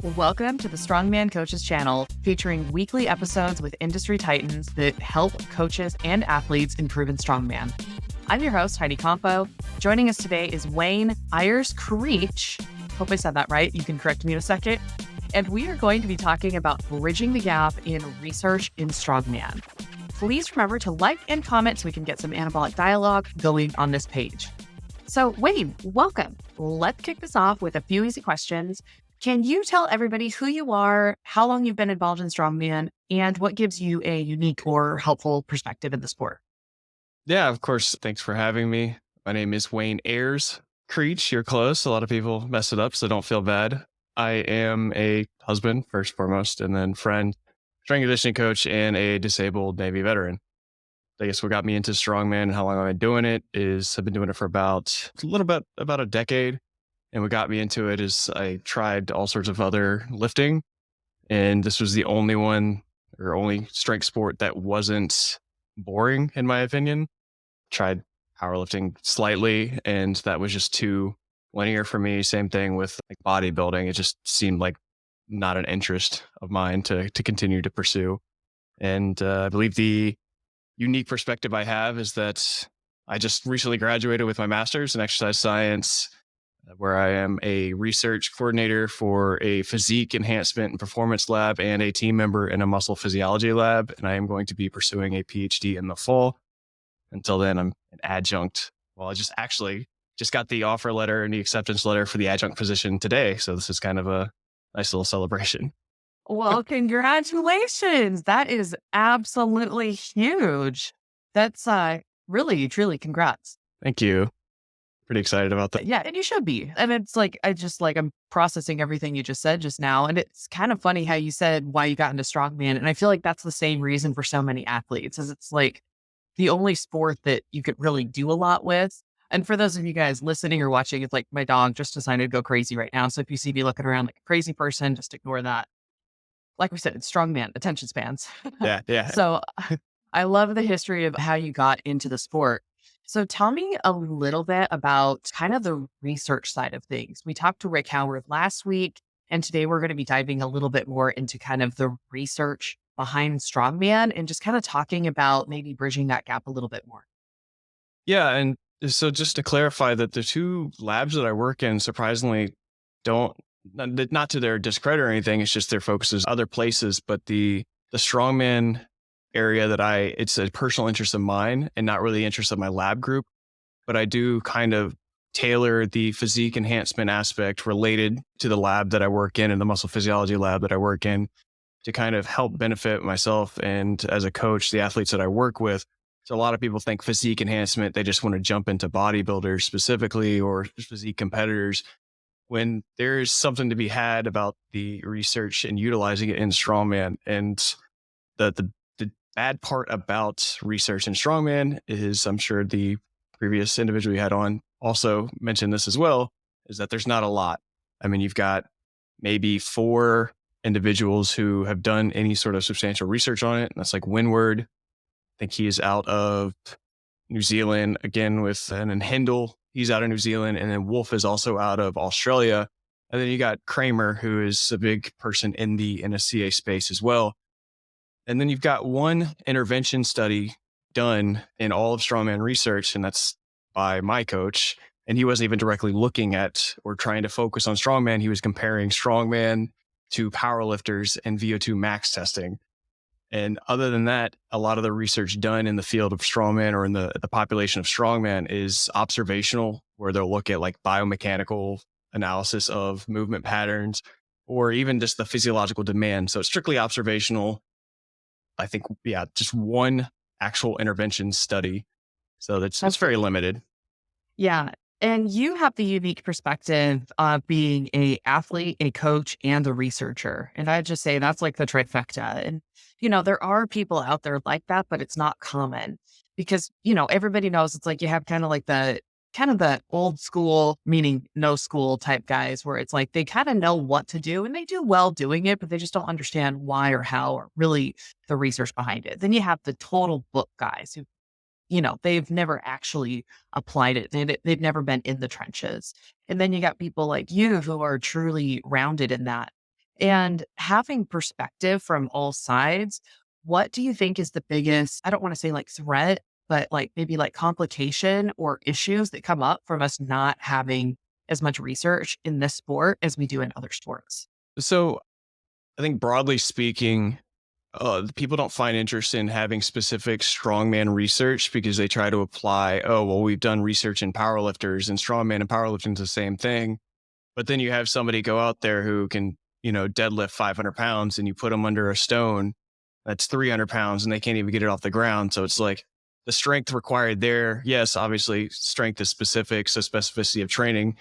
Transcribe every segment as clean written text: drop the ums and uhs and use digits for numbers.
Welcome to the Strongman Coaches channel, featuring weekly episodes with industry titans that help coaches and athletes improve in strongman. I'm your host, Heidi Campo. Joining us today is Wayne Ayers-Creech. Hope I said that right. You can correct me in a second. And we are going to be talking about bridging the gap in research in strongman. Please remember to like and comment so we can get some anabolic dialogue going on this page. So Wayne, welcome. Let's kick this off with a few easy questions. Can you tell everybody who you are, how long you've been involved in strongman, and what gives you a unique or helpful perspective in the sport? Yeah, of course. Thanks for having me. My name is Wayne Ayers-Creech. You're close. A lot of people mess it up, so don't feel bad. I am a husband, first and foremost, and then friend, strength and conditioning coach, and a disabled Navy veteran. I guess what got me into strongman and how long I've been doing it is I've been doing it for about a decade. And what got me into it is I tried all sorts of other lifting, and this was the only one or only strength sport that wasn't boring, in my opinion. Tried powerlifting slightly, and that was just too linear for me. Same thing with like bodybuilding. It just seemed like not an interest of mine to continue to pursue. And I believe the unique perspective I have is that I just recently graduated with my master's in exercise science, where I am a research coordinator for a physique enhancement and performance lab and a team member in a muscle physiology lab. And I am going to be pursuing a PhD in the fall. Until then, I'm an adjunct. Well, I just got the offer letter and the acceptance letter for the adjunct position today. So this is kind of a nice little celebration. Well, congratulations. That is absolutely huge. That's really, truly congrats. Thank you. Pretty excited about that. Yeah, and you should be. And it's like, I'm processing everything you just said just now. And it's kind of funny how you said why you got into strongman. And I feel like that's the same reason for so many athletes, is it's like the only sport that you could really do a lot with. And for those of you guys listening or watching, it's like my dog just decided to go crazy right now. So if you see me looking around like a crazy person, just ignore that. Like we said, it's strongman, attention spans. Yeah. So I love the history of how you got into the sport. So tell me a little bit about kind of the research side of things. We talked to Rick Howard last week, and today we're going to be diving a little bit more into kind of the research behind strongman and just kind of talking about maybe bridging that gap a little bit more. Yeah. And so just to clarify that the two labs that I work in surprisingly don't, not to their discredit or anything, it's just their focus is other places, but the strongman area that it's a personal interest of mine and not really interest of my lab group, but I do kind of tailor the physique enhancement aspect related to the lab that I work in and the muscle physiology lab that I work in to kind of help benefit myself and, as a coach, the athletes that I work with. So a lot of people think physique enhancement, they just want to jump into bodybuilders specifically or physique competitors, when there's something to be had about the research and utilizing it in strongman. And the bad part about research in strongman is, I'm sure the previous individual you had on also mentioned this as well, is that there's not a lot. I mean, you've got maybe 4 individuals who have done any sort of substantial research on it. And that's like Windward. I think he is out of New Zealand again and then Hindle, he's out of New Zealand. And then Wolf is also out of Australia. And then you got Kramer, who is a big person in the NSCA space as well. And then you've got one intervention study done in all of strongman research, and that's by my coach. And he wasn't even directly looking at or trying to focus on strongman. He was comparing strongman to powerlifters and VO2 max testing. And other than that, a lot of the research done in the field of strongman or in the population of strongman is observational, where they'll look at like biomechanical analysis of movement patterns or even just the physiological demand. So it's strictly observational. I think, just one actual intervention study. So it's very limited. Yeah. And you have the unique perspective of being an athlete, a coach, and a researcher. And I'd just say that's like the trifecta. And, there are people out there like that, but it's not common because, everybody knows it's like you have kind of the old school, meaning no school type guys where it's like they kind of know what to do and they do well doing it, but they just don't understand why or how or really the research behind it. Then you have the total book guys who, they've never actually applied it. They've never been in the trenches. And then you got people like you who are truly rounded in that. And having perspective from all sides, what do you think is the biggest, I don't want to say like threat, but like maybe like complication or issues that come up from us not having as much research in this sport as we do in other sports? So I think broadly speaking, people don't find interest in having specific strongman research because they try to apply, oh, well, we've done research in powerlifters and strongman and powerlifting is the same thing. But then you have somebody go out there who can, deadlift 500 pounds and you put them under a stone that's 300 pounds and they can't even get it off the ground. So it's like the strength required there. Yes, obviously, strength is specific, so specificity of training.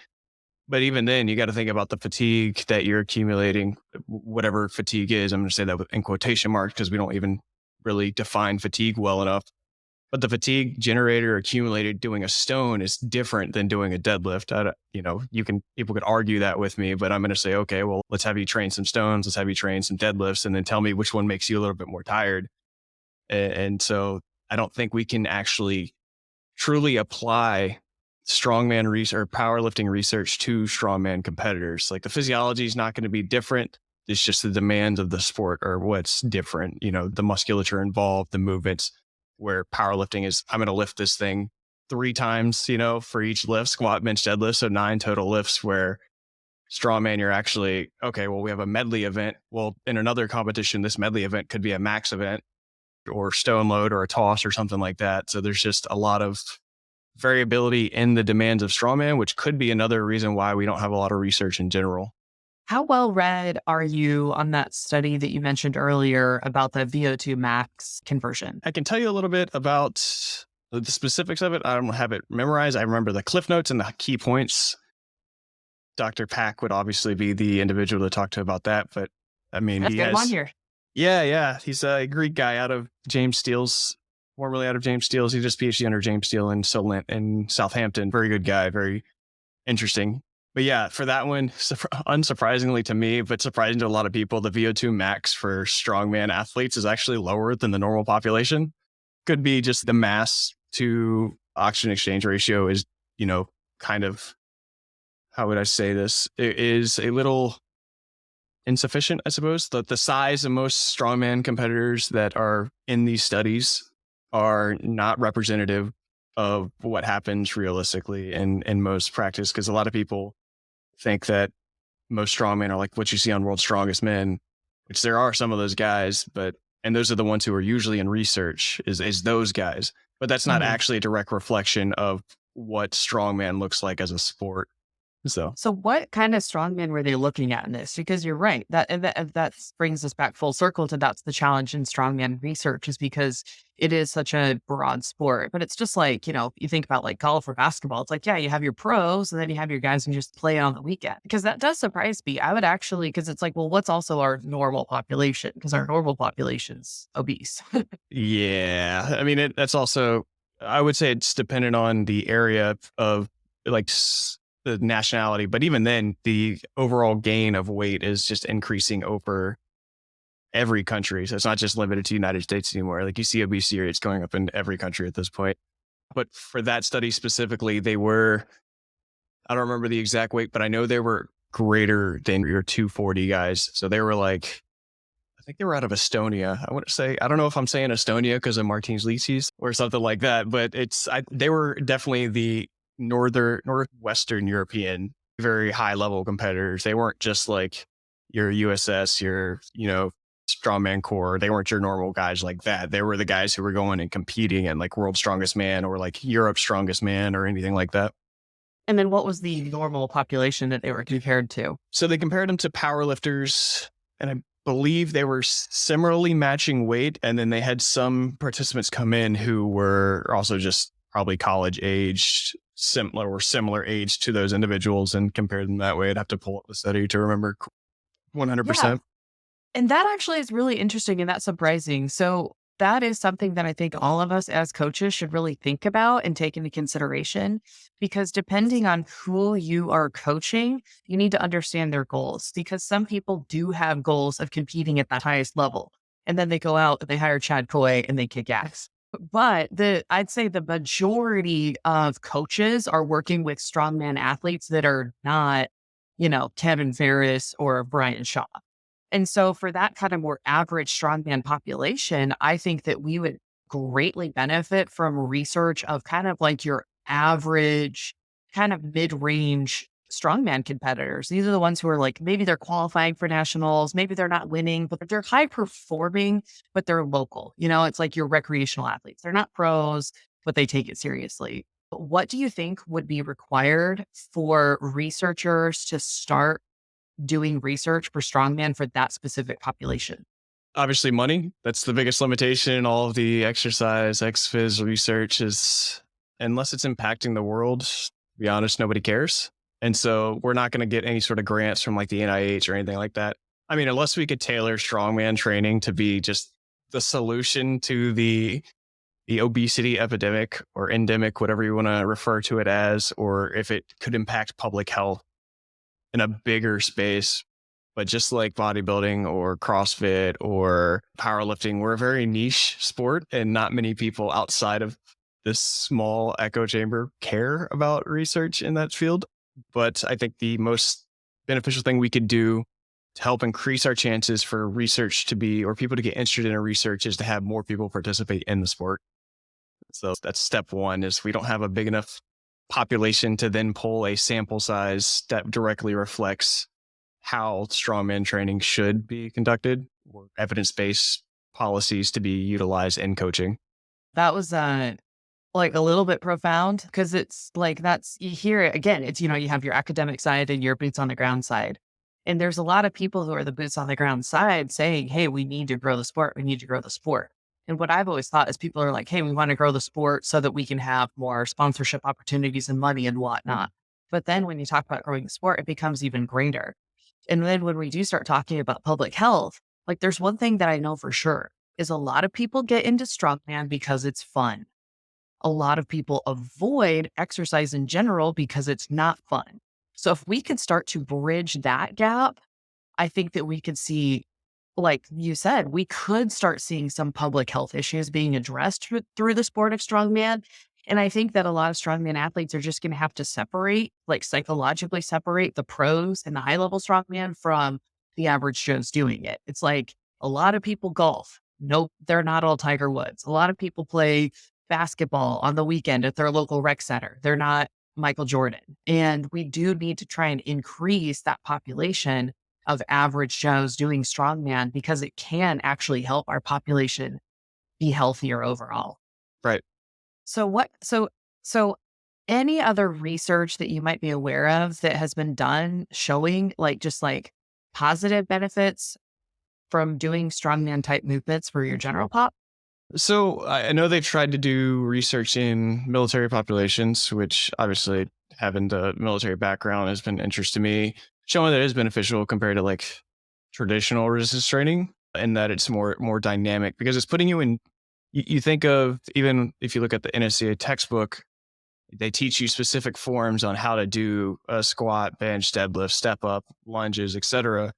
But even then, you got to think about the fatigue that you're accumulating, whatever fatigue is. I'm going to say that in quotation marks because we don't even really define fatigue well enough. But the fatigue generator accumulated doing a stone is different than doing a deadlift. People could argue that with me, but I'm going to say, okay, well, let's have you train some stones, let's have you train some deadlifts, and then tell me which one makes you a little bit more tired. And so I don't think we can actually truly apply strongman research or powerlifting research to strongman competitors. Like the physiology is not going to be different. It's just the demands of the sport are what's different. The musculature involved, the movements, where powerlifting is, I'm going to lift this thing 3 times, for each lift, squat, bench, deadlift. So 9 total lifts, where strongman, you're actually, okay, well, we have a medley event. Well, in another competition, this medley event could be a max event or stone load or a toss or something like that. So there's just a lot of variability in the demands of strongman, which could be another reason why we don't have a lot of research in general. How well read are you on that study that you mentioned earlier about the VO2 max conversion? I can tell you a little bit about the specifics of it. I don't have it memorized. I remember the cliff notes and the key points. Dr. Pack would obviously be the individual to talk to about that, but I mean, That's he good has, one here. yeah. He's a Greek guy out of James Steele's, formerly out of James Steele's. He just PhD under James Steele in Solent in Southampton. Very good guy, very interesting. But yeah, for that one, unsurprisingly to me, but surprising to a lot of people, the VO2 max for strongman athletes is actually lower than the normal population. Could be just the mass to oxygen exchange ratio is, kind of, how would I say this? It is a little insufficient, I suppose. The size of most strongman competitors that are in these studies are not representative of what happens realistically in most practice. Because a lot of people think that most strongmen are like what you see on World's Strongest Men, which there are some of those guys, and those are the ones who are usually in research is those guys. But that's not actually a direct reflection of what strongman looks like as a sport. So what kind of strongmen were they looking at in this? Because you're right. That brings us back full circle to that's the challenge in strongman research, is because it is such a broad sport. But it's just like, you think about like golf or basketball. It's like, yeah, you have your pros and then you have your guys who just play on the weekend. Because that does surprise me. I would actually, because it's like, well, what's also our normal population? Because our normal population's obese. Yeah. I mean, that's also, I would say it's dependent on the area of like the nationality, but even then the overall gain of weight is just increasing over every country. So it's not just limited to the United States anymore. Like you see obesity rates going up in every country at this point. But for that study specifically, they were, I don't remember the exact weight, but I know they were greater than your 240 guys. So they were like, I think they were out of Estonia. I want to say, I don't know if I'm saying Estonia because of Martin's Licis or something like that, but they were definitely the northwestern European, very high level competitors. They weren't just like your USS, your, strongman core. They weren't your normal guys like that. They were the guys who were going and competing in like World's Strongest Man or like Europe's Strongest Man or anything like that. And then what was the normal population that they were compared to? So they compared them to powerlifters, and I believe they were similarly matching weight. And then they had some participants come in who were also just probably college aged, similar age to those individuals, and compared them that way. I'd have to pull up the study to remember 100%. Yeah. And that actually is really interesting and that's surprising. So that is something that I think all of us as coaches should really think about and take into consideration, because depending on who you are coaching, you need to understand their goals, because some people do have goals of competing at that highest level. And then they go out and they hire Chad Coy and they kick ass. But I'd say the majority of coaches are working with strongman athletes that are not, Kevin Ferris or Brian Shaw. And so for that kind of more average strongman population, I think that we would greatly benefit from research of kind of like your average, kind of mid-range strongman competitors. These are the ones who are like, maybe they're qualifying for nationals, maybe they're not winning, but they're high performing, but they're local. It's like your recreational athletes. They're not pros, but they take it seriously. What do you think would be required for researchers to start doing research for strongman for that specific population? Obviously, money. That's the biggest limitation. All of the exercise, exphys research is, unless it's impacting the world, to be honest, nobody cares. And so we're not going to get any sort of grants from like the NIH or anything like that. I mean, unless we could tailor strongman training to be just the solution to the obesity epidemic or endemic, whatever you want to refer to it as, or if it could impact public health in a bigger space. But just like bodybuilding or CrossFit or powerlifting, we're a very niche sport and not many people outside of this small echo chamber care about research in that field. But I think the most beneficial thing we could do to help increase our chances for research to be, or people to get interested in a research, is to have more people participate in the sport. So that's step one, is we don't have a big enough population to then pull a sample size that directly reflects how strongman training should be conducted, or evidence-based policies to be utilized in coaching. That was like a little bit profound because it's like you hear it again. It's, you have your academic side and your boots on the ground side. And there's a lot of people who are the boots on the ground side saying, hey, we need to grow the sport. We need to grow the sport. And what I've always thought is people are like, hey, we want to grow the sport so that we can have more sponsorship opportunities and money and whatnot. But then when you talk about growing the sport, it becomes even greater. And then when we do start talking about public health, like there's one thing that I know for sure is a lot of people get into strongman because it's fun. A lot of people avoid exercise in general because it's not fun. So if we could start to bridge that gap, I think that we could see, like you said, we could start seeing some public health issues being addressed through the sport of strongman. And I think that a lot of strongman athletes are just going to have to separate, like psychologically separate the pros and the high level strongman from the average Joe's doing it. It's like a lot of people golf. Nope, they're not all Tiger Woods. A lot of people play basketball on the weekend at their local rec center. They're not Michael Jordan. And we do need to try and increase that population of average Joes doing strongman because it can actually help our population be healthier overall. Right. So any other research that you might be aware of that has been done showing just positive benefits from doing strongman type movements for your general pop? So I know they've tried to do research in military populations, which obviously having the military background has been interest to me, showing that it is beneficial compared to like traditional resistance training, and that it's more dynamic because it's putting you in. You think of, even if you look at the NSCA textbook, they teach you specific forms on how to do a squat, bench, deadlift, step up, lunges, etc.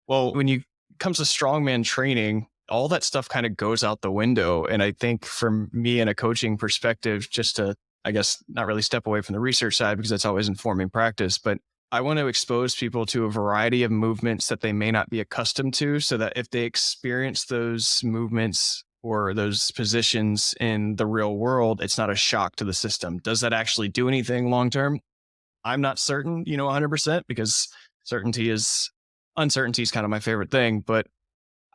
Well, when you comes to strongman training, all that stuff kind of goes out the window. And I think from me in a coaching perspective, just to, I guess, not really step away from the research side because that's always informing practice, but I want to expose people to a variety of movements that they may not be accustomed to, so that if they experience those movements or those positions in the real world, it's not a shock to the system. Does that actually do anything long term? I'm not certain, 100%, because uncertainty is kind of my favorite thing, but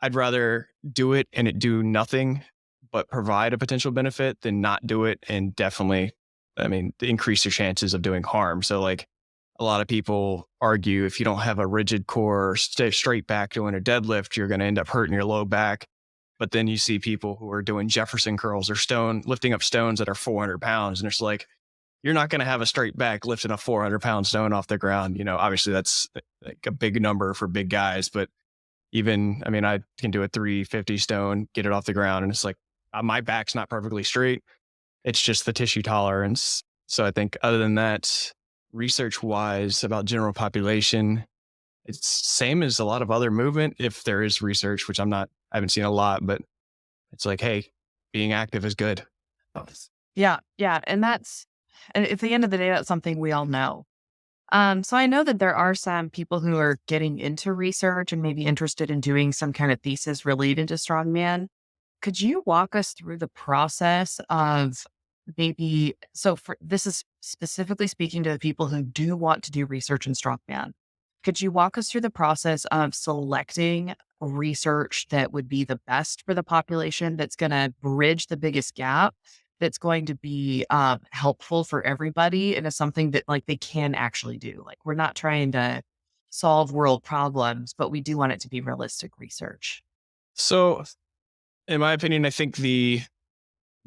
I'd rather do it and it do nothing but provide a potential benefit than not do it and definitely, increase your chances of doing harm. So like a lot of people argue, if you don't have a rigid core, stay straight back doing a deadlift, you're going to end up hurting your low back. But then you see people who are doing Jefferson curls or lifting up stones that are 400 pounds. And it's like, you're not going to have a straight back lifting a 400-pound stone off the ground. Obviously that's like a big number for big guys, but I can do a 350 stone, get it off the ground. And it's like, my back's not perfectly straight. It's just the tissue tolerance. So I think other than that, research wise about general population, it's same as a lot of other movement. If there is research, which I haven't seen a lot, but it's like, hey, being active is good. Yeah. Yeah. And at the end of the day, that's something we all know. So I know that there are some people who are getting into research and maybe interested in doing some kind of thesis related to strongman. Could you walk us through the process of maybe so for this is specifically speaking to the people who do want to do research in strongman. Could you walk us through the process of selecting research that would be the best for the population that's going to bridge the biggest gap that's going to be helpful for everybody and is something that like they can actually do. Like we're not trying to solve world problems, but we do want it to be realistic research. So, in my opinion, I think the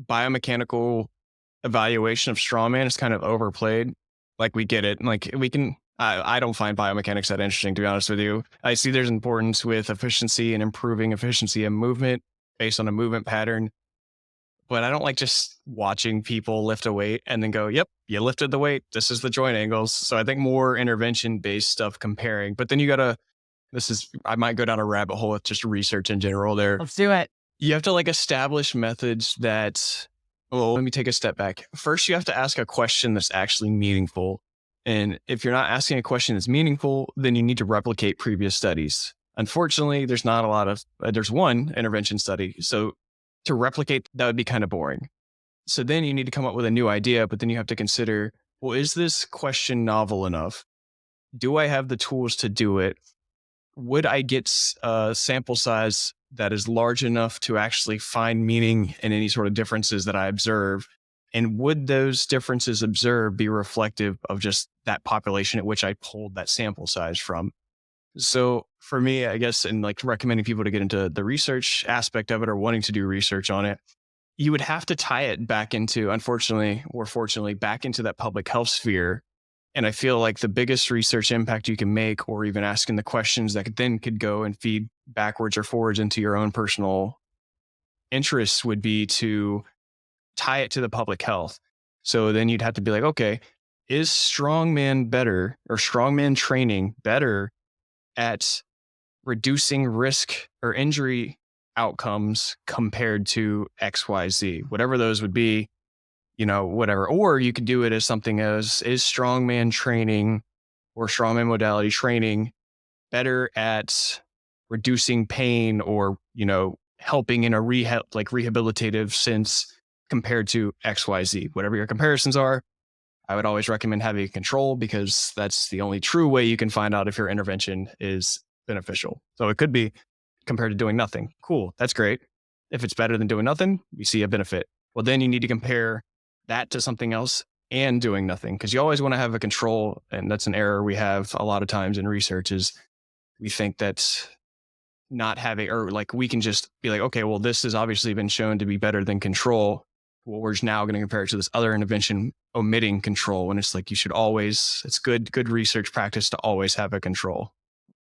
biomechanical evaluation of strongman is kind of overplayed. Like we get it. Like we can I don't find biomechanics that interesting, to be honest with you. I see there's importance with efficiency and improving efficiency and movement based on a movement pattern. But I don't like just watching people lift a weight and then go, yep, you lifted the weight. This is the joint angles. So I think more intervention based stuff comparing. But then you gotta I might go down a rabbit hole with just research in general there. Let's do it. You have to like establish methods that, well, let me take a step back. First, you have to ask a question that's actually meaningful. And if you're not asking a question that's meaningful, then you need to replicate previous studies. Unfortunately, there's not a lot of, there's one intervention study. So to replicate, that would be kind of boring. So then you need to come up with a new idea, but then you have to consider, well, is this question novel enough? Do I have the tools to do it? Would I get a sample size that is large enough to actually find meaning in any sort of differences that I observe? And would those differences observed be reflective of just that population at which I pulled that sample size from? So for me, I guess, and like recommending people to get into the research aspect of it or wanting to do research on it, you would have to tie it back into, unfortunately or fortunately, back into that public health sphere. And I feel like the biggest research impact you can make, or even asking the questions that then could go and feed backwards or forwards into your own personal interests, would be to tie it to the public health. So then you'd have to be like, okay, is strongman better or strongman training better at reducing risk or injury outcomes compared to XYZ, whatever those would be, whatever. Or you could do it as something as, is strongman training or strongman modality training better at reducing pain or, helping in a rehabilitative sense compared to XYZ, whatever your comparisons are. I would always recommend having a control because that's the only true way you can find out if your intervention is beneficial. So it could be compared to doing nothing. Cool. That's great. If it's better than doing nothing, we see a benefit. Well, then you need to compare that to something else and doing nothing, because you always want to have a control. And that's an error we have a lot of times in research, is we think that not having, or like we can just be like, okay, well, this has obviously been shown to be better than control. Well, we're just now going to compare it to this other intervention omitting control. And it's like, you should always, it's good research practice to always have a control.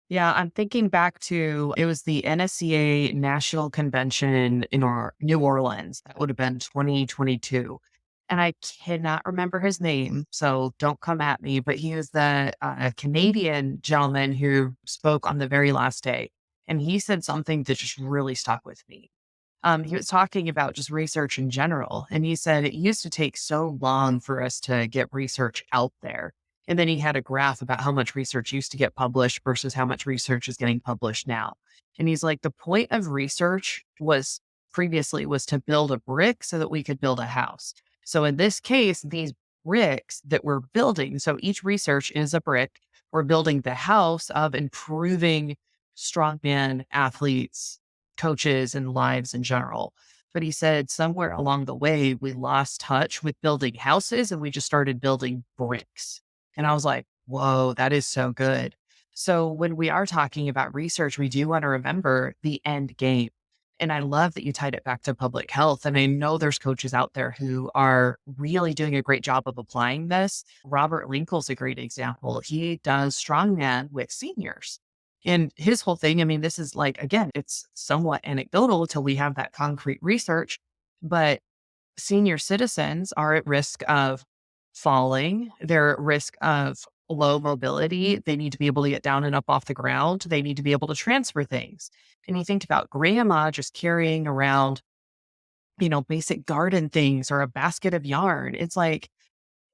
Yeah, I'm thinking back to it was the NSCA National Convention in New Orleans. That would have been 2022. And I cannot remember his name, so don't come at me, but he was the Canadian gentleman who spoke on the very last day. And he said something that just really stuck with me. He was talking about just research in general. And he said it used to take so long for us to get research out there. And then he had a graph about how much research used to get published versus how much research is getting published now. And he's like, the point of research was previously was to build a brick so that we could build a house. So in this case, these bricks that we're building, so each research is a brick, we're building the house of improving strongman athletes, coaches, and lives in general. But he said somewhere along the way, we lost touch with building houses and we just started building bricks. And I was like, whoa, that is so good. So when we are talking about research, we do want to remember the end game. And I love that you tied it back to public health. And I know there's coaches out there who are really doing a great job of applying this. Robert Linkle's a great example. He does strongman with seniors. And his whole thing, I mean, this is like, again, it's somewhat anecdotal until we have that concrete research, but senior citizens are at risk of falling. They're at risk of low mobility. They need to be able to get down and up off the ground. They need to be able to transfer things. And you think about grandma just carrying around, basic garden things or a basket of yarn. It's like,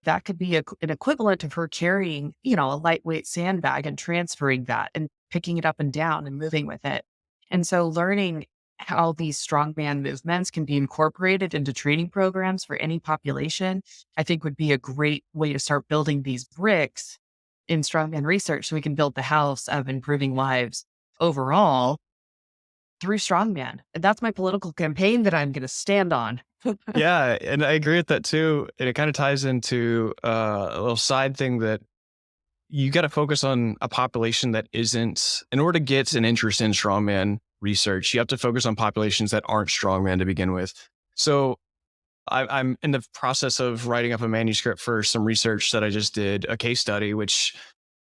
that could be an equivalent of her carrying, a lightweight sandbag and transferring that and picking it up and down and moving with it. And so learning how these strongman movements can be incorporated into training programs for any population, I think would be a great way to start building these bricks in strongman research so we can build the house of improving lives overall through strongman. And that's my political campaign that I'm going to stand on. Yeah, and I agree with that too. And it kind of ties into a little side thing that you got to focus on a population that isn't, in order to get an interest in strongman research, you have to focus on populations that aren't strongman to begin with. So I'm in the process of writing up a manuscript for some research that I just did, a case study, which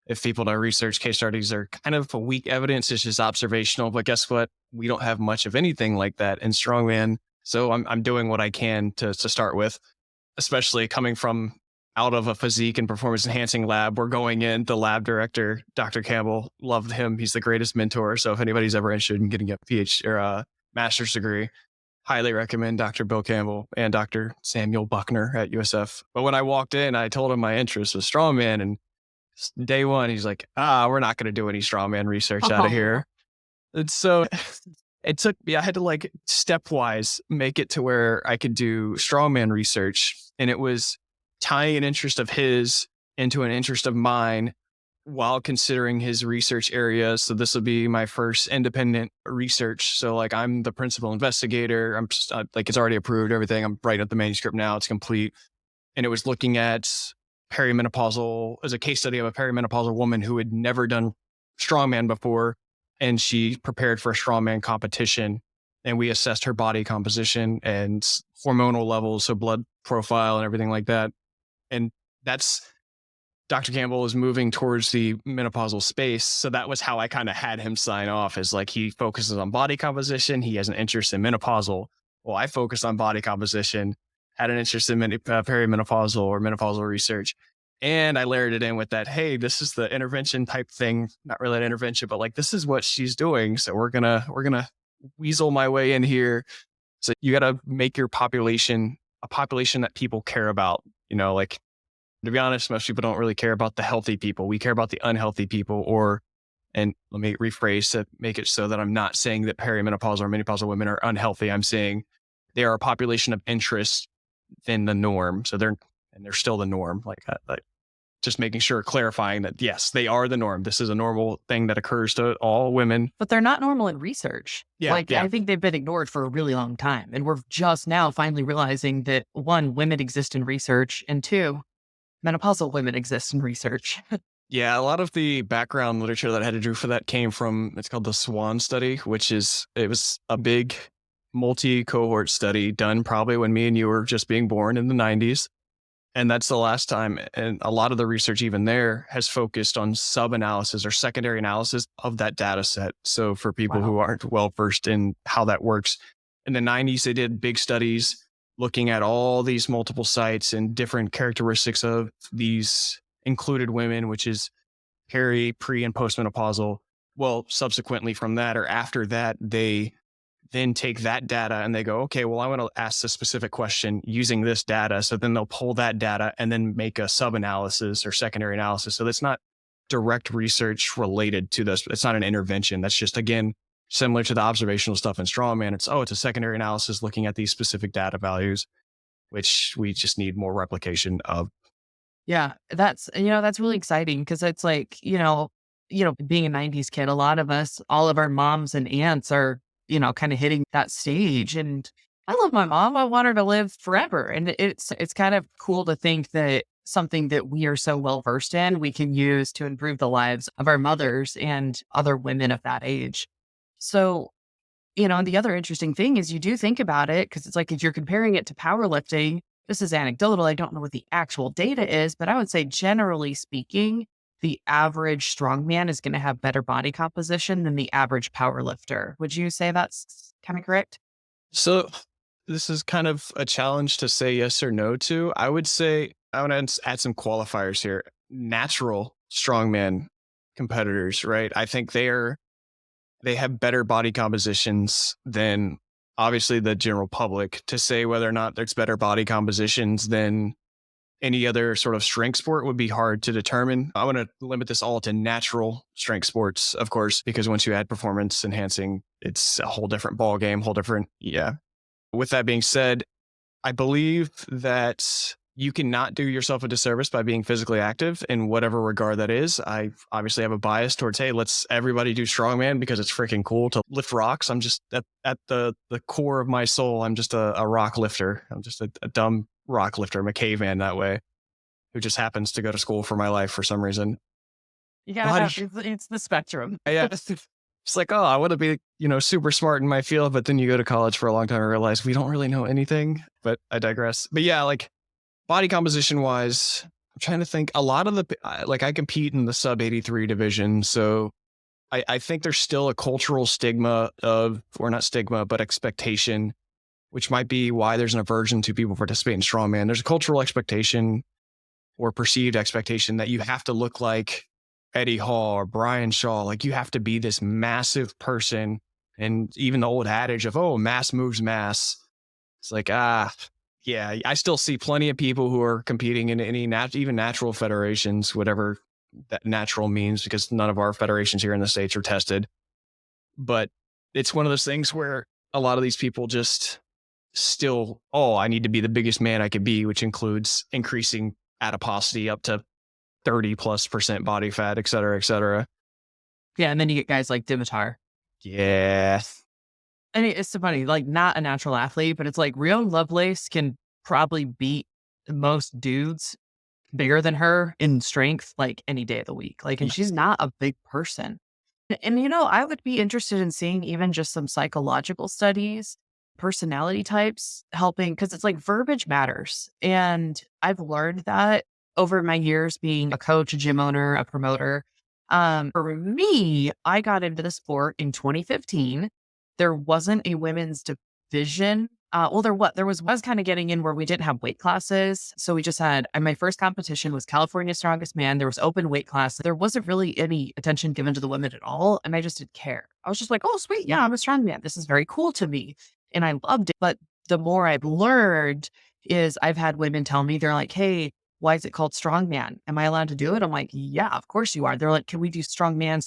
if people know research, case studies are kind of a weak evidence. It's just observational. But guess what? We don't have much of anything like that in strongman. So I'm doing what I can to start with, especially coming from out of a physique and performance enhancing lab. We're going in, the lab director, Dr. Campbell, loved him. He's the greatest mentor. So if anybody's ever interested in getting a PhD or a master's degree, highly recommend Dr. Bill Campbell and Dr. Samuel Buckner at USF. But when I walked in, I told him my interest was strongman, and day one, he's like, we're not going to do any strongman research out of here. And so it took me, I had to like stepwise make it to where I could do strongman research. And it was tying an interest of his into an interest of mine while considering his research areas. So this will be my first independent research. So like I'm the principal investigator. I'm just, like, it's already approved, everything. I'm writing up the manuscript now. It's complete. And it was looking at perimenopausal, as a case study of a perimenopausal woman who had never done strongman before. And she prepared for a strongman competition. And we assessed her body composition and hormonal levels, so blood profile and everything like that. And that's, Dr. Campbell is moving towards the menopausal space. So that was how I kind of had him sign off, is like, he focuses on body composition. He has an interest in menopausal. Well, I focused on body composition, had an interest in perimenopausal or menopausal research. And I layered it in with that, hey, this is the intervention type thing, not really an intervention, but like, this is what she's doing. So we're gonna weasel my way in here. So you got to make your population a population that people care about. Like, to be honest, most people don't really care about the healthy people. We care about the unhealthy people. And let me rephrase to make it so that I'm not saying that perimenopausal or menopausal women are unhealthy. I'm saying they are a population of interest than the norm. So they're still the norm. Like just making sure, clarifying that, yes, they are the norm. This is a normal thing that occurs to all women. But they're not normal in research. I think they've been ignored for a really long time. And we're just now finally realizing that, one, women exist in research, and two, menopausal women exist in research. Yeah, a lot of the background literature that I had to do for that came from, it's called the SWAN study, it was a big multi-cohort study done probably when me and you were just being born in the 90s. And that's the last time. And a lot of the research even there has focused on sub-analysis or secondary analysis of that data set. So for people who aren't well versed in how that works, in the 90s, they did big studies looking at all these multiple sites and different characteristics of these included women, which is pre, and postmenopausal. Well, subsequently from that or after that, they then take that data and they go, okay, well, I want to ask a specific question using this data. So then they'll pull that data and then make a sub-analysis or secondary analysis. So that's not direct research related to this. It's not an intervention. That's just, again, similar to the observational stuff in Strongman. It's a secondary analysis looking at these specific data values, which we just need more replication of. Yeah, that's really exciting, because it's like, being a 90s kid, a lot of us, all of our moms and aunts are, kind of hitting that stage. And I love my mom. I want her to live forever. And it's kind of cool to think that something that we are so well versed in, we can use to improve the lives of our mothers and other women of that age. So, and the other interesting thing is, you do think about it, because it's like, if you're comparing it to powerlifting, this is anecdotal, I don't know what the actual data is, but I would say, generally speaking, the average strongman is going to have better body composition than the average powerlifter. Would you say that's kind of correct? So this is kind of a challenge to say yes or no to. I would say, I want to add some qualifiers here. Natural strongman competitors, right? I think they have better body compositions than obviously the general public. To say whether or not there's better body compositions than any other sort of strength sport would be hard to determine. I want to limit this all to natural strength sports, of course, because once you add performance enhancing, it's a whole different ball game, whole different. Yeah. With that being said, I believe that you cannot do yourself a disservice by being physically active in whatever regard that is. I obviously have a bias towards, hey, let's everybody do strongman because it's freaking cool to lift rocks. I'm just at the core of my soul. I'm just a rock lifter. I'm just a dumb rock lifter. I'm a caveman that way who just happens to go to school for my life for some reason. Yeah, it's the spectrum. Yeah. It's like, oh, I want to be, super smart in my field. But then you go to college for a long time and realize we don't really know anything. But I digress. But yeah, like body composition wise, I'm trying to think a lot of I compete in the sub 83 division. So I think there's still a cultural stigma or not stigma, but expectation, which might be why there's an aversion to people participating in strongman. There's a cultural expectation or perceived expectation that you have to look like Eddie Hall or Brian Shaw. Like you have to be this massive person. And even the old adage of, oh, mass moves mass. It's like, yeah, I still see plenty of people who are competing in any even natural federations, whatever that natural means, because none of our federations here in the States are tested. But it's one of those things where a lot of these people just still, I need to be the biggest man I could be, which includes increasing adiposity up to 30+% body fat, et cetera, et cetera. Yeah, and then you get guys like Dimitar. Yeah. And it's so funny, like not a natural athlete, but it's like Rio Lovelace can probably beat most dudes bigger than her in strength, like any day of the week. Like, and she's not a big person. And, I would be interested in seeing even just some psychological studies, personality types helping, because it's like verbiage matters. And I've learned that over my years being a coach, a gym owner, a promoter. For me, I got into the sport in 2015. There wasn't a women's division. There was kind of getting in where we didn't have weight classes. So we just had, and my first competition was California's Strongest Man. There was open weight class. There wasn't really any attention given to the women at all. And I just didn't care. I was just like, oh, sweet. Yeah, I'm a strongman. This is very cool to me. And I loved it. But the more I've learned is I've had women tell me, they're like, hey, why is it called strongman? Am I allowed to do it? I'm like, yeah, of course you are. They're like, can we do strongman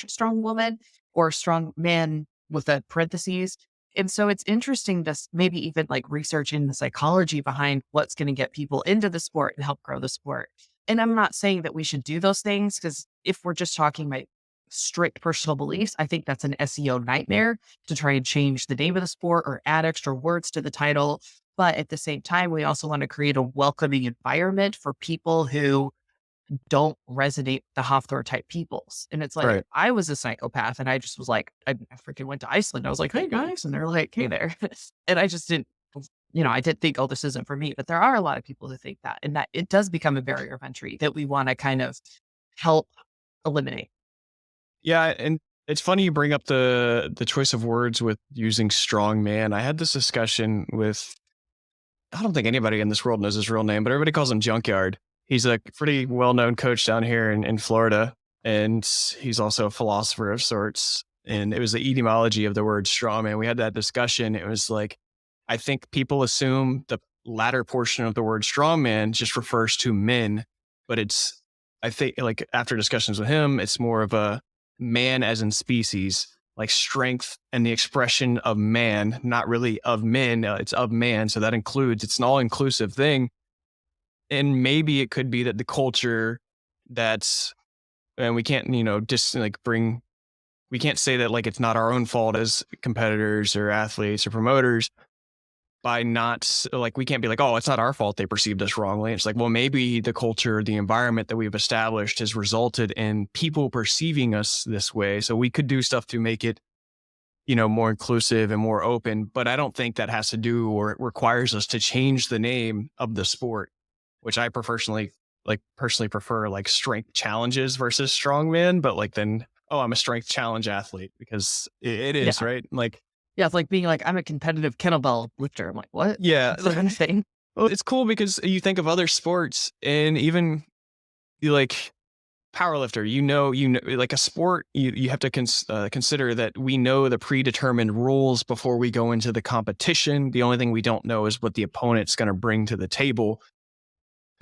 / strong woman or strongman with a parentheses? And so it's interesting to maybe even like researching the psychology behind what's going to get people into the sport and help grow the sport. And I'm not saying that we should do those things, because if we're just talking about strict personal beliefs, I think that's an SEO nightmare to try and change the name of the sport or add extra words to the title. But at the same time, we also want to create a welcoming environment for people who don't resonate with the Hafthor type peoples. And it's like, right. I was a psychopath and I just was like, I freaking went to Iceland. I was like, hey guys. And they're like, hey there. And I just didn't, I didn't think, oh, this isn't for me. But there are a lot of people who think that, and that it does become a barrier of entry that we want to kind of help eliminate. Yeah. And it's funny you bring up the choice of words with using strong man. I had this discussion with, I don't think anybody in this world knows his real name, but everybody calls him Junkyard. He's a pretty well-known coach down here in Florida, and he's also a philosopher of sorts. And it was the etymology of the word strongman. We had that discussion. It was like, I think people assume the latter portion of the word strongman just refers to men, but I think like after discussions with him, it's more of a man as in species, like strength and the expression of man, not really of men. It's of man. So that includes, it's an all-inclusive thing. And maybe it could be that the culture and we can't, just like we can't say that like it's not our own fault as competitors or athletes or promoters by not, like, we can't be like, oh, it's not our fault they perceived us wrongly. It's like, well, maybe the culture, the environment that we've established has resulted in people perceiving us this way. So we could do stuff to make it, more inclusive and more open. But I don't think that has to do or it requires us to change the name of the sport, which I personally prefer like strength challenges versus strongman. But like then, I'm a strength challenge athlete because it is, yeah. Right? Like, yeah, it's like being like, I'm a competitive kettlebell lifter. I'm like, what? Yeah. That's kind of thing. Well, it's cool because you think of other sports and even like powerlifter, like a sport, you have to consider that we know the predetermined rules before we go into the competition. The only thing we don't know is what the opponent's going to bring to the table.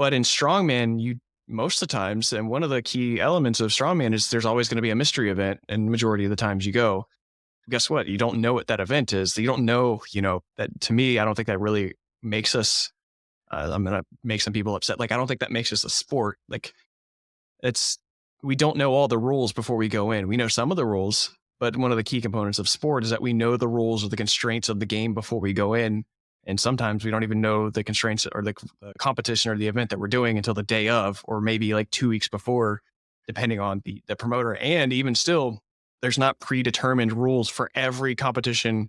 But in strongman, most of the times, and one of the key elements of strongman is there's always going to be a mystery event, and majority of the times you go, guess what? You don't know what that event is. You don't know, that to me, I don't think that really makes us, I'm going to make some people upset. Like, I don't think that makes us a sport. Like we don't know all the rules before we go in. We know some of the rules, but one of the key components of sport is that we know the rules or the constraints of the game before we go in. And sometimes we don't even know the constraints or the competition or the event that we're doing until the day of, or maybe like 2 weeks before, depending on the promoter. And even still, there's not predetermined rules for every competition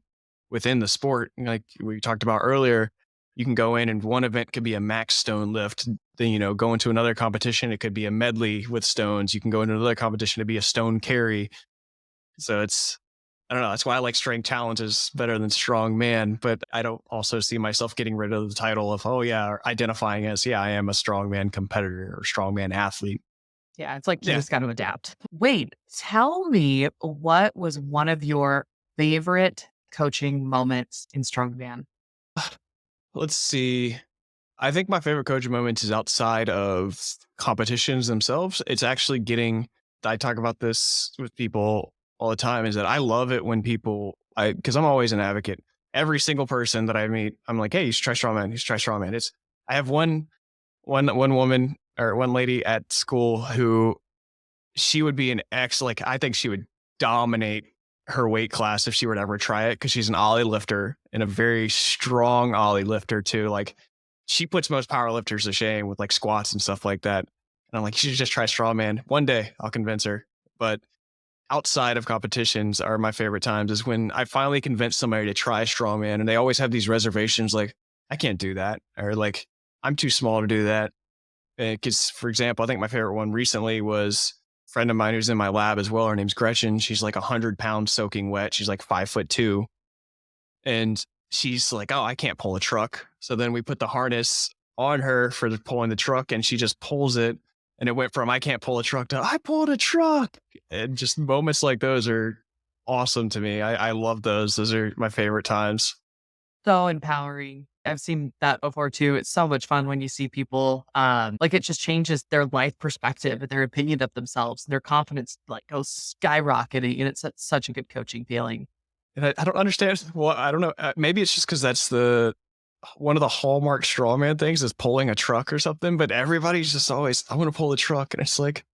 within the sport. Like we talked about earlier, you can go in and one event could be a max stone lift. Then, go into another competition, it could be a medley with stones. You can go into another competition to be a stone carry. So I don't know. That's why I like strength challenges better than strong man, but I don't also see myself getting rid of the title of, or identifying as, I am a strongman competitor or strongman athlete. Yeah, it's like you just got to adapt. Wait, tell me, what was one of your favorite coaching moments in strongman? Let's see. I think my favorite coaching moment is outside of competitions themselves. It's actually I talk about this with people all the time, is that I love it when because I'm always an advocate. Every single person that I meet, I'm like, hey, you should try strongman. You should try strongman. I have one woman or one lady at school who she would be I think she would dominate her weight class if she were to ever try it, because she's an ollie lifter and a very strong ollie lifter too. Like she puts most power lifters to shame with like squats and stuff like that. And I'm like, you should just try strongman. One day I'll convince her. But outside of competitions are my favorite times, is when I finally convince somebody to try strongman and they always have these reservations like, I can't do that, or like, I'm too small to do that. Because, for example, I think my favorite one recently was a friend of mine who's in my lab as well. Her name's Gretchen. She's like 100 pounds soaking wet. She's like 5'2". And she's like, oh, I can't pull a truck. So then we put the harness on her for pulling the truck, and she just pulls it. And it went from I can't pull a truck to I pulled a truck. And just moments like those are awesome to me. I love those. Those are my favorite times. So empowering. I've seen that before too. It's so much fun when you see people, like it just changes their life perspective and their opinion of themselves. Their confidence like goes skyrocketing, and it's such a good coaching feeling. And I don't understand. Well, I don't know. Maybe it's just because that's one of the hallmark strongman things is pulling a truck or something, but everybody's just always, I want to pull a truck. And it's like,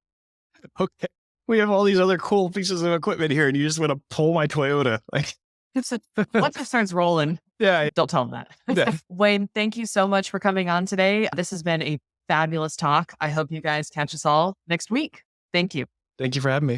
okay, we have all these other cool pieces of equipment here, and you just want to pull my Toyota. Like, once it starts rolling, don't tell them that. Yeah. Wayne, thank you so much for coming on today. This has been a fabulous talk. I hope you guys catch us all next week. Thank you. Thank you for having me.